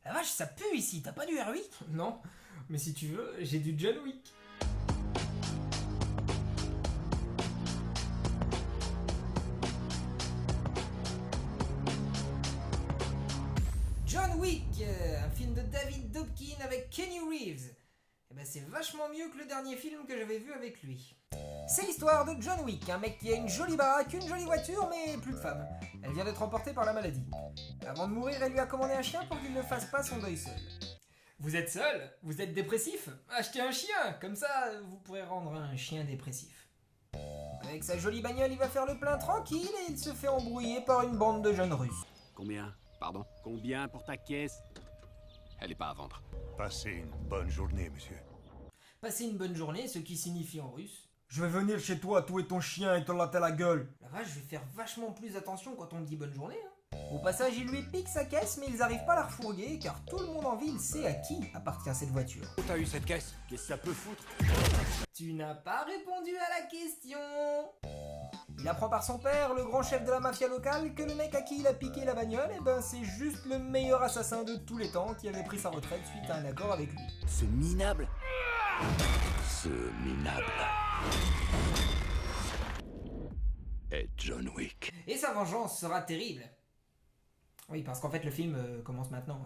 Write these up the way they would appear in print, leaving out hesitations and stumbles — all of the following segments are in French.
La vache, ça pue ici, t'as pas du Air8? Non, mais si tu veux, j'ai du John Wick. John Wick, un film de David Dobkin avec Kenny Reeves. Eh ben c'est vachement mieux que le dernier film que j'avais vu avec lui. C'est l'histoire de John Wick, un mec qui a une jolie baraque, une jolie voiture, mais plus de femme. Elle vient d'être emportée par la maladie. Avant de mourir, elle lui a commandé un chien pour qu'il ne fasse pas son deuil seul. Vous êtes seul? Vous êtes dépressif? Achetez un chien, comme ça vous pourrez rendre Un chien dépressif. Avec sa jolie bagnole, il va faire le plein tranquille et il se fait embrouiller par une bande de jeunes Russes. Combien? Pardon? Combien pour ta caisse? Elle est pas à vendre. Passez une bonne journée, monsieur. Passer une bonne journée, ce qui signifie en russe. Je vais venir chez toi, touer ton chien et te latter la gueule. La vache, je vais faire vachement plus attention quand on me dit bonne journée. Au passage, il lui pique sa caisse, mais ils arrivent pas à la refourguer, car tout le monde en ville sait à qui appartient cette voiture. Où t'as eu cette caisse? Qu'est-ce que ça peut foutre? Tu n'as pas répondu à la question. Il apprend par son père, le grand chef de la mafia locale, que le mec à qui il a piqué la bagnole, eh ben c'est juste le meilleur assassin de tous les temps qui avait pris sa retraite suite à un accord avec lui. Ce minable. Ce minable. Est John Wick. Et sa vengeance sera terrible. Oui, parce qu'en fait le film commence maintenant.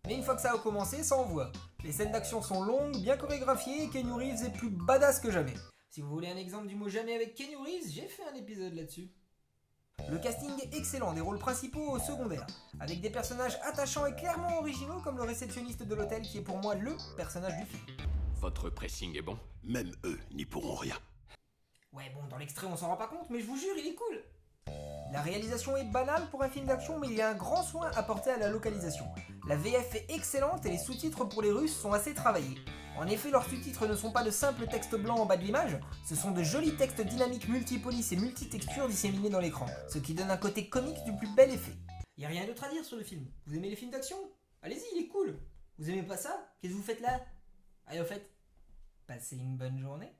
Mais une fois que ça a commencé, ça envoie. Les scènes d'action sont longues, bien chorégraphiées, et Keanu Reeves est plus badass que jamais. Si vous voulez un exemple du mot jamais avec Keanu Reeves, j'ai fait un épisode là-dessus. Le casting est excellent, des rôles principaux secondaires, avec des personnages attachants et clairement originaux comme le réceptionniste de l'hôtel qui est pour moi le personnage du film. Votre pressing est bon? Même eux n'y pourront rien. Ouais bon, dans l'extrait on s'en rend pas compte, mais je vous jure, il est cool. La réalisation est banale pour un film d'action, mais il y a un grand soin apporté à la localisation. La VF est excellente et les sous-titres pour les Russes sont assez travaillés. En effet, leurs sous-titres ne sont pas de simples textes blancs en bas de l'image, ce sont de jolis textes dynamiques multipolices et multitextures disséminés dans l'écran, ce qui donne un côté comique du plus bel effet. Y a rien d'autre à dire sur le film. Vous aimez les films d'action? Allez-y, il est cool. Vous aimez pas ça? Qu'est-ce que vous faites là? Allez au fait, passez une bonne journée.